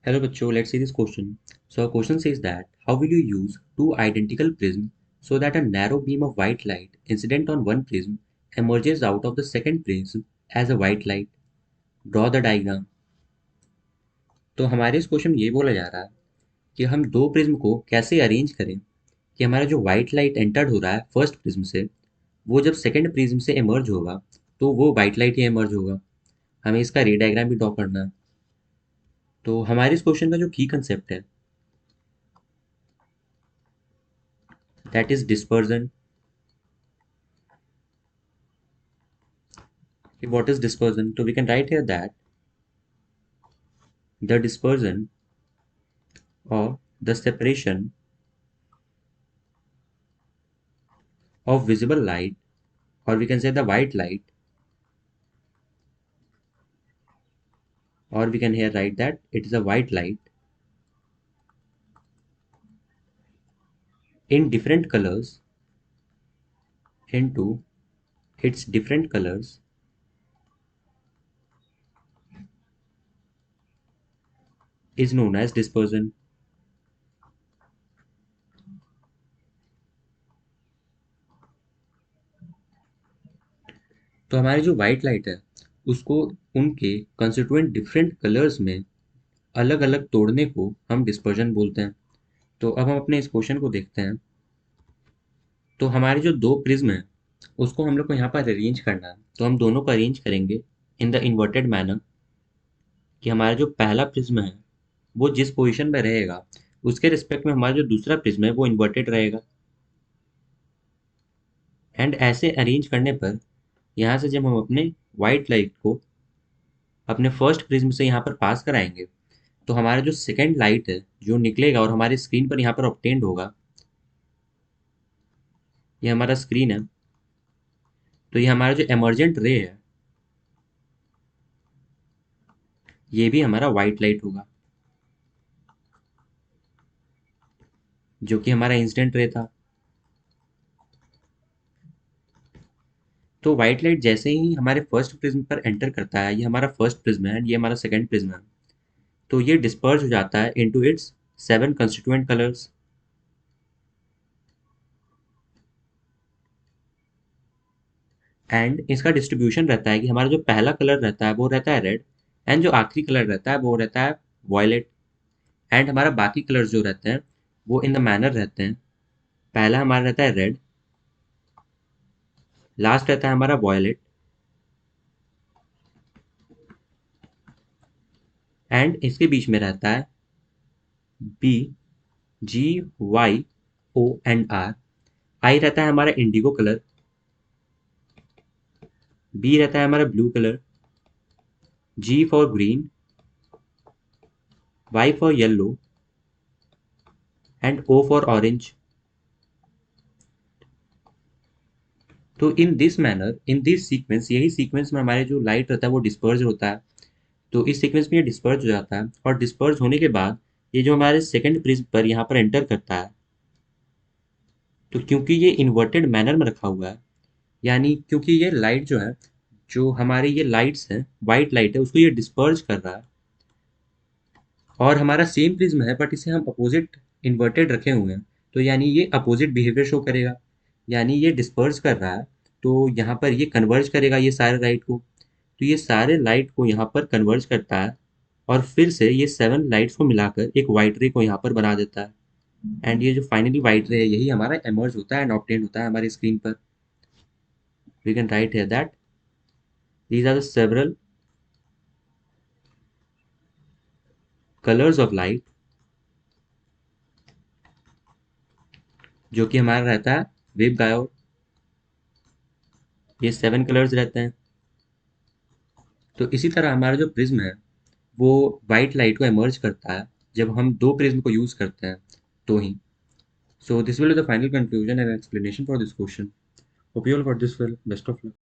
Hello बच्चों, let's see this question. So our question says that how will you use two identical prisms so that a narrow beam of white light incident on one prism emerges out of the second prism as a white light. Draw the diagram. तो हमारे इस question में ये बोला जा रहा है कि हम दो प्रिज्म को कैसे अरेंज करें कि हमारा जो व्हाइट लाइट एंटर्ड हो रहा है फर्स्ट प्रिज्म से, वो जब सेकंड प्रिज्म से इमर्ज होगा तो वो व्हाइट लाइट ही इमर्ज होगा। हमें इसका रे डायग्राम भी ड्रॉ करना है। तो हमारे इस क्वेश्चन का जो की कंसेप्ट है that is dispersion. What is dispersion? So we can write here that the dispersion or the separation of visible light, or we can say the white light, or we can here write that it is a white light in different colors into its different colors is known as dispersion. तो हमारी जो white light है उसको उनके constituent different colours में अलग अलग तोड़ने को हम डिस्पर्जन बोलते हैं। तो अब हम अपने इस क्वेश्चन को देखते हैं। तो हमारे जो दो प्रिज्म हैं उसको हम लोग को यहाँ पर अरेंज करना है। तो हम दोनों को अरेंज करेंगे इन द इन्वर्टेड मैनर कि हमारा जो पहला प्रिज्म है वो जिस पोजीशन में रहेगा उसके रिस्पेक्ट में हमारा जो दूसरा प्रिज्म है वो इन्वर्टेड रहेगा। एंड ऐसे अरेंज करने पर यहाँ से जब हम अपने वाइट लाइट को अपने फर्स्ट प्रिज्म से यहाँ पर पास कराएंगे तो हमारा जो सेकेंड लाइट है जो निकलेगा और हमारी स्क्रीन पर यहाँ पर ऑब्टेन्ड होगा, ये हमारा स्क्रीन है। तो ये हमारा जो एमर्जेंट रे है ये भी हमारा वाइट लाइट होगा जो कि हमारा इंसिडेंट रे था। तो व्हाइट लाइट जैसे ही हमारे फर्स्ट प्रिज्म पर एंटर करता है, ये हमारा फर्स्ट प्रिज्म है, ये हमारा सेकंड प्रिज्म है, तो ये डिस्पर्ज हो जाता है into its 7 constituent colours. And इसका डिस्ट्रीब्यूशन रहता है कि हमारा जो पहला कलर रहता है वो रहता है रेड, एंड जो आखिरी कलर रहता है वो रहता है वॉयलेट। एंड हमारा बाकी कलर्स जो रहते हैं वो इन द मैनर रहते हैं। पहला हमारा रहता है रेड, लास्ट रहता है हमारा वॉयलेट, एंड इसके बीच में रहता है B, G, Y, O and R. I रहता है हमारा इंडिगो कलर, बी रहता है हमारा blue colour, G for green, Y for yellow, and O for orange. तो in this manner, in this sequence, यही सीक्वेंस में हमारे जो लाइट रहता है वो डिस्पर्ज होता है। तो इस सीक्वेंस में ये डिस्पर्ज हो जाता है और डिस्पर्ज होने के बाद ये जो हमारे सेकंड प्रिज्म पर यहाँ पर एंटर करता है, तो क्योंकि ये इन्वर्टेड मैनर में रखा हुआ है, यानी क्योंकि ये लाइट जो है, जो हमारी ये लाइट्स हैं, वाइट लाइट है, उसको ये डिस्पर्ज कर रहा है। और हमारा सेम प्रिज्म है बट इसे हम अपोजिट इन्वर्टेड रखे हुए हैं, तो यानी ये अपोजिट बिहेवियर शो करेगा। यानी ये डिस्पर्स कर रहा है तो यहाँ पर ये कन्वर्ज करेगा ये सारे लाइट को। तो ये सारे लाइट को यहाँ पर कन्वर्ज करता है और फिर से ये 7 लाइट्स को मिलाकर एक वाइट रे को यहाँ पर बना देता है। एंड ये जो फाइनली वाइट रे है यही हमारा एमर्ज होता है एंड ऑब्टेन होता है हमारी स्क्रीन पर। We can write here that these are the several colors of light जो कि हमारा रहता है वेव डायोड। ये 7 कलर्स रहते हैं। तो इसी तरह हमारा जो प्रिज्म है वो वाइट लाइट को एमर्ज करता है जब हम दो प्रिज्म को यूज करते हैं तो ही। So this will be the final conclusion and explanation for this question. Hope you all got this well. Best of luck.